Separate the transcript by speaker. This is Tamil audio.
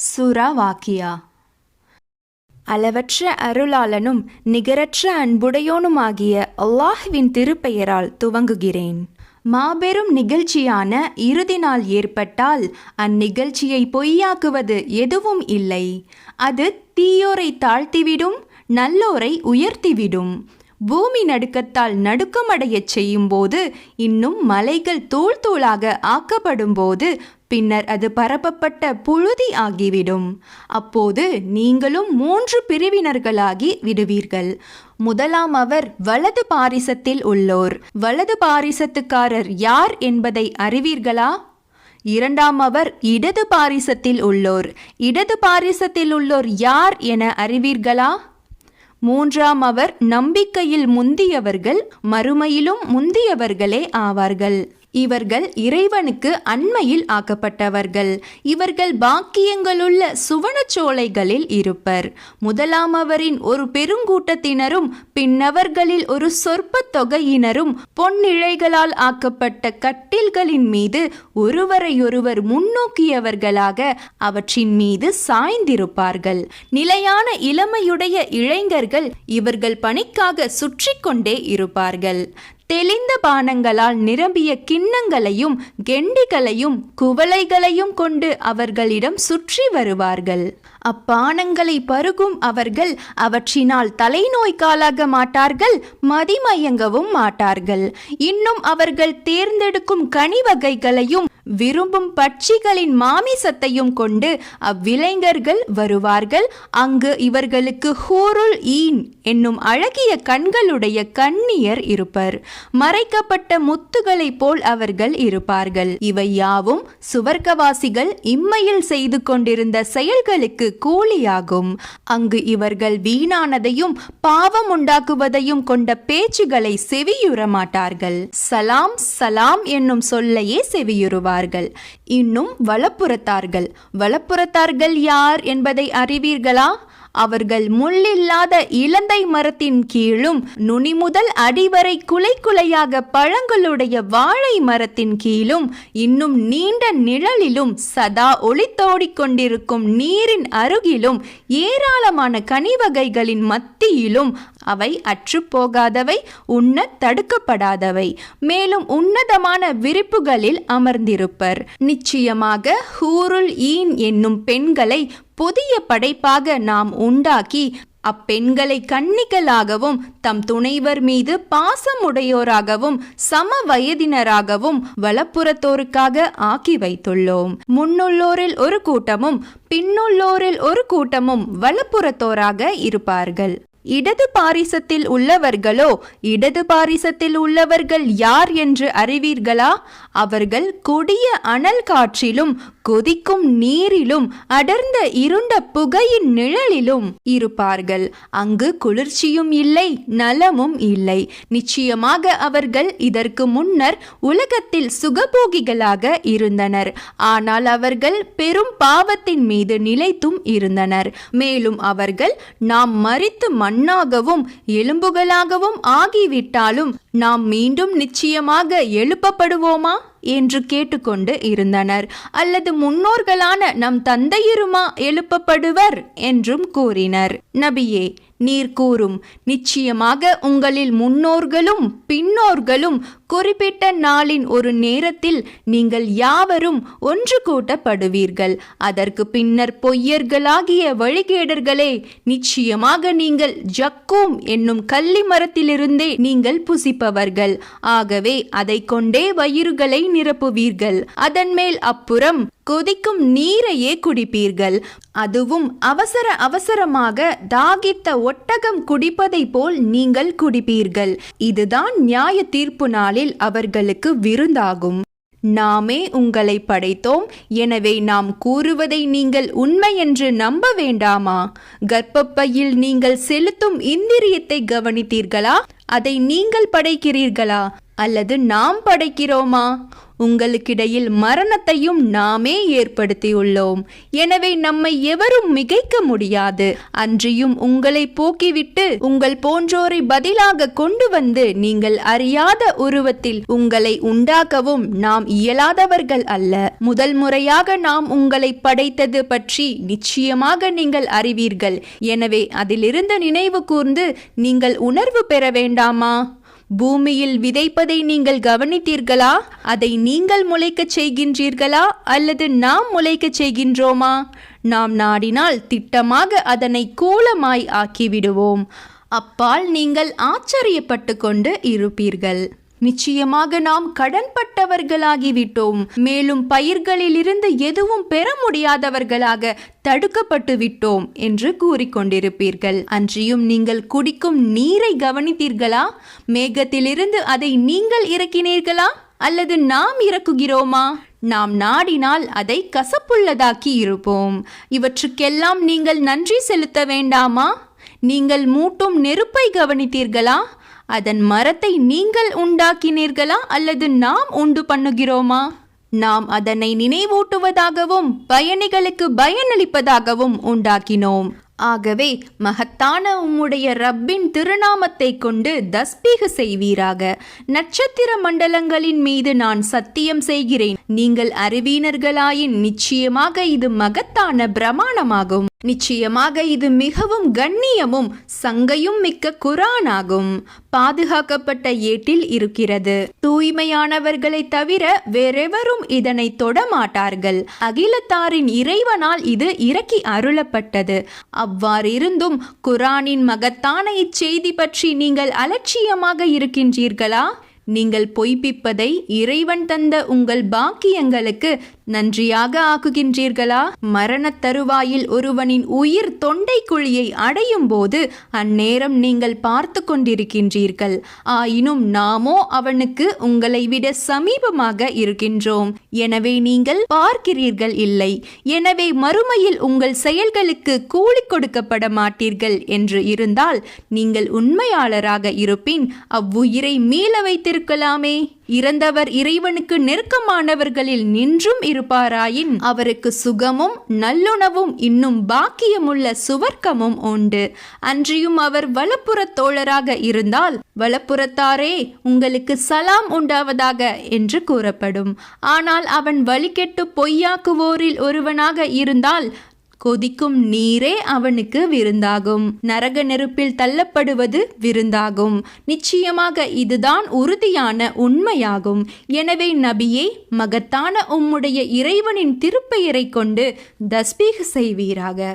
Speaker 1: சூரா வாக்கியா. அளவற்ற அருளாளனும் நிகரற்ற அன்புடையோனுமாகிய அல்லாஹ்வின் திருப்பெயரால் துவங்குகிறேன். மாபெரும் நிகழ்ச்சியான இறுதி நாள் ஏற்பட்டால் அந்நிகழ்ச்சியை பொய்யாக்குவது எதுவும் இல்லை. அது தீயோரை தாழ்த்திவிடும், நல்லோரை உயர்த்திவிடும். பூமி நடுக்கத்தால் நடுக்கமடையச் செய்யும்போது, இன்னும் மலைகள் தூள் தூளாக ஆக்கப்படும் போது, பின்னர் அது பரப்பப்பட்ட புழுதி ஆகிவிடும். அப்போது நீங்களும் 3 பிரிவினர்களாகி விடுவீர்கள். முதலாம் அவர் வலது பாரிசத்தில் உள்ளோர். வலது பாரிசத்துக்காரர் யார் என்பதை அறிவீர்களா? இரண்டாம் அவர் இடது பாரிசத்தில் உள்ளோர். இடது பாரிசத்தில் உள்ளோர் யார் என அறிவீர்களா? மூன்றாம் அவர் நம்பிக்கையில் முந்தியவர்கள், மறுமையிலும் முந்தியவர்களே ஆவார்கள். இவர்கள் இறைவனுக்கு அண்மையில் ஆக்கப்பட்டவர்கள். இவர்கள் பாக்கியங்களுள்ள சுவனச்சோலைகளில் இருப்பர். முதலாம் அவரின் ஒரு பெருங்கூட்டத்தினரும் பின்னவர்களில் ஒரு சொற்ப தொகையினரும் பொன்னிழைகளால் ஆக்கப்பட்ட கட்டில்களின் மீது ஒருவரையொருவர் முன்னோக்கியவர்களாக அவற்றின் மீது சாய்ந்திருப்பார்கள். நிலையான இளமையுடைய இளைஞர்கள் இவர்கள் பணிக்காக சுற்றி கொண்டே இருப்பார்கள். தெளிந்த பானங்களால் நிரம்பிய கிண்ணங்களையும் கெண்டிகளையும் குவளைகளையும் கொண்டு அவர்களிடம் சுற்றி வருவார்கள். அப்பானங்களை பருகும் அவர்கள் அவற்றினால் தலைநோய்க்காலாக மாட்டார்கள், மதிமயங்கவும் மாட்டார்கள். இன்னும் அவர்கள் தேர்ந்தெடுக்கும் கனி வகைகளையும் விரும்பும் பட்சிகளின் மாமிசத்தையும் கொண்டு அவ்விளைஞர்கள் வருவார்கள். அங்கு இவர்களுக்கு ஹூருல் ஈன் என்னும் அழகிய கண்களுடைய கன்னியர் இருப்பர். மறைக்கப்பட்ட முத்துகளைப் போல் அவர்கள் இருப்பார்கள். இவை யாவும் சுவர்க்கவாசிகள் இம்மையில் செய்து கொண்டிருந்த செயல்களுக்கு கூலியாகும். அங்கு இவர்கள் வீணானதையும் பாவம் உண்டாக்குவதையும் கொண்ட பேச்சுகளை செவியுற மாட்டார்கள். சலாம் சலாம் என்னும் சொல்லையே செவியுறுவார்கள். இன்னும் வலப்புறத்தார்கள் யார் என்பதை அறிவீர்களா? அவர்கள் முள்ளில்லாத இலந்தை மரத்தின் கீழும் நுனி முதல் அடிவரை குலை குலையாக பழங்களுடைய வாழை மரத்தின் கீழும் இன்னும் நீண்ட நிழலிலும் சதா ஒளித்தோடிக் கொண்டிருக்கும் நீரின் அருகிலும் ஏராளமான கனிவகைகளின் மத்தியிலும் அவை அற்றுப்போகாதவை, உண்ண தடுக்கப்படாதவை, மேலும் உன்னதமான விரிப்புகளில் அமர்ந்திருப்பர். நிச்சயமாக ஹூருல் ஈன் என்னும் பெண்களை புதிய படைப்பாக நாம் உண்டாக்கி அப்பெண்களை கன்னிகளாகவும் தம் துணைவர் மீது பாசமுடையோராகவும் சம வயதினராகவும் வலப்புறத்தோருக்காக ஆக்கி வைத்துள்ளோம். முன்னுள்ளோரில் ஒரு கூட்டமும் பின்னுள்ளோரில் ஒரு கூட்டமும் வலப்புறத்தோராக இருப்பார்கள். இடது பாரிசத்தில் உள்ளவர்களோ, இடது பாரிசத்தில் உள்ளவர்கள் யார் என்று அறிவீர்களா? அவர்கள் கொடிய அனல் காற்றிலும் கொதிக்கும் நீரிலும் அடர்ந்த இருண்ட புகையின் நிழலிலும் இருப்பார்கள். அங்கு குளிர்ச்சியும் இல்லை, நலமும் இல்லை. நிச்சயமாக அவர்கள் இதற்கு முன்னர் உலகத்தில் சுகபோகிகளாக இருந்தனர். ஆனால் அவர்கள் பெரும் பாவத்தின் மீது நிலைத்தும் இருந்தனர். மேலும் அவர்கள் நாம் மரித்து மண்ணாகவும் எலும்புகளாகவும் ஆகிவிட்டாலும் நாம் மீண்டும் நிச்சயமாக எழுப்பப்படுவோமா என்று கேட்டுக்கொண்டு இருந்தனர். அல்லது முன்னோர்களான நம் தந்தையருமா எழுப்பப்படுவர் என்றும் கூறினர். நபியே, நீர் கூறும், நிச்சயமாக உங்களில் முன்னோர்களும் பின்னோர்களும் குறிப்பிட்ட நாளின் ஒரு நேரத்தில் நீங்கள் யாவரும் ஒன்று கூட்டப்படுவீர்கள். அதற்கு பின்னர் பொய்யர்களாகிய வழிகேடர்களே, நிச்சயமாக நீங்கள் ஜக்கூம் என்னும் கள்ளி மரத்திலிருந்தே நீங்கள் புசிப்பவர்கள். ஆகவே அதை கொண்டே வயிறுகளை நிரப்புவீர்கள். அதன் மேல் அப்புறம் கொதிக்கும் நீரையே குடிப்பீர்கள். அதுவும் அவசரமாக தாகித்த ஒட்டகம் குடிப்பதை போல் நீங்கள் குடிப்பீர்கள். இதுதான் நியாய தீர்ப்பு நாளில் அவர்களுக்கு விருந்தாகும். நாமே உங்களை படைத்தோம், எனவே நாம் கூறுவதை நீங்கள் உண்மை என்று நம்ப வேண்டாமா? கர்ப்பப்பையில் நீங்கள் செலுத்தும் இந்திரியத்தை கவனித்தீர்களா? அதை நீங்கள் படைக்கிறீர்களா? அல்லது நாம் படைக்கிறோமா? உங்களுக்கிடையில் மரணத்தையும் நாமே ஏற்படுத்தியுள்ளோம். எனவே நம்மை எவரும் மிகைக்க முடியாது. அன்றியும் உங்களை போக்கிவிட்டு உங்கள் போன்றோரை பதிலாக கொண்டு வந்து நீங்கள் அறியாத உருவத்தில் உங்களை உண்டாக்கவும் நாம் இயலாதவர்கள் அல்ல. முதல் முறையாக நாம் உங்களை படைத்தது பற்றி நிச்சயமாக நீங்கள் அறிவீர்கள். எனவே அதிலிருந்து நினைவு கூர்ந்து நீங்கள் உணர்வு பெற வேண்டாமா? பூமியில் விதைப்பதை நீங்கள் கவனித்தீர்களா? அதை நீங்கள் முளைக்கச் செய்கின்றீர்களா அல்லது நாம் முளைக்கச் செய்கின்றோமா? நாம் நாடினால் திட்டமாக அதனை கூலமாய் ஆக்கிவிடுவோம். அப்பால் நீங்கள் ஆச்சரியப்பட்டு கொண்டு இருப்பீர்கள். நிச்சயமாக நாம் கடன்பட்டவர்களாகிவிட்டோம். மேலும் பயிர்களிலிருந்து எதுவும் பெற முடியாதவர்களாக தடுக்கப்பட்டு விட்டோம் என்று கூறிக்கொண்டிருப்பீர்கள். அன்றியும் நீங்கள் குடிக்கும் நீரை கவனித்தீர்களா? மேகத்திலிருந்து அதை நீங்கள் இறக்கினீர்களா அல்லது நாம் இறக்குகிறோமா? நாம் நாடினால் அதை கசப்புள்ளதாக்கி இருப்போம். இவற்றுக்கெல்லாம் நீங்கள் நன்றி செலுத்த வேண்டாமா? நீங்கள் மூட்டும் நெருப்பை கவனித்தீர்களா? அதன் மரத்தை நீங்கள் உண்டாக்கினீர்களா அல்லது நாம் உண்டு பண்ணுகிறோமா? நாம் அதனை நினைவூட்டுவதாகவும் பயணிகளுக்கு பயனளிப்பதாகவும் உண்டாக்கினோம். ஆகவே மகத்தான உம்முடைய ரப்பின் திருநாமத்தை கொண்டு தஸ்பீக செய்வீராக. நட்சத்திர மண்டலங்களின் மீது நான் சத்தியம் செய்கிறேன். நீங்கள் அறிவீனர்களாயின் நிச்சயமாக இது மகத்தான பிரமாணமாகும். நிச்சயமாக இது மிகவும் கண்ணியமும் சங்கையும் மிக்க குரானாகும். பாதுகாக்கப்பட்ட ஏட்டில் இருக்கிறது. தூய்மையானவர்களை தவிர வேறெவரும் இதனை தொடமாட்டார்கள். அகிலத்தாரின் இறைவனால் இது இறக்கி அருளப்பட்டது. அவ்வாறிருந்தும் குரானின் மகத்தான இச்செய்தி பற்றி நீங்கள் அலட்சியமாக இருக்கின்றீர்களா? நீங்கள் பொய்ப்பிப்பதை இறைவன் தந்த உங்கள் பாக்கியங்களுக்கு நன்றியாக ஆக்குகின்றீர்களா? மரணத் தருவாயில் ஒருவனின் உயிர் தொண்டை குழியை அடையும் போது அந்நேரம் நீங்கள் பார்த்து கொண்டிருக்கின்றீர்கள். ஆயினும் நாமோ அவனுக்கு உங்களை விட சமீபமாக இருக்கின்றோம். எனவே நீங்கள் பார்க்கிறீர்கள் இல்லை. எனவே மறுமையில் உங்கள் செயல்களுக்கு கூலி கொடுக்கப்பட மாட்டீர்கள் என்று இருந்தால் நீங்கள் உண்மையாளராக இருப்பின் அவ்வுயிரை மீள வைத்திருக்கலாமே. இறந்தவர் இறைவனுக்கு நெருக்கமானவர்களில் நின்றும் இருப்பாராயின் அவருக்கு சுகமும் நல்லுணவும் இன்னும் பாக்கியமுள்ள சுவர்க்கமும் உண்டு. அன்றியும் அவர் வலப்புறத் தோழராக இருந்தால் வலப்புறத்தாரே உங்களுக்கு சலாம் உண்டாவதாக என்று கூறப்படும். ஆனால் அவன் வழிகெட்டு பொய்யாக்குவோரில் ஒருவனாக இருந்தால் கொதிக்கும் நீரே அவனுக்கு விருந்தாகும். நரக நெருப்பில் தள்ளப்படுவது விருந்தாகும். நிச்சயமாக இதுதான் உறுதியான உண்மையாகும். எனவே நபியே, மகத்தான உம்முடைய இறைவனின் திருப்பெயரை கொண்டு தஸ்பீஹ் செய்வீராக.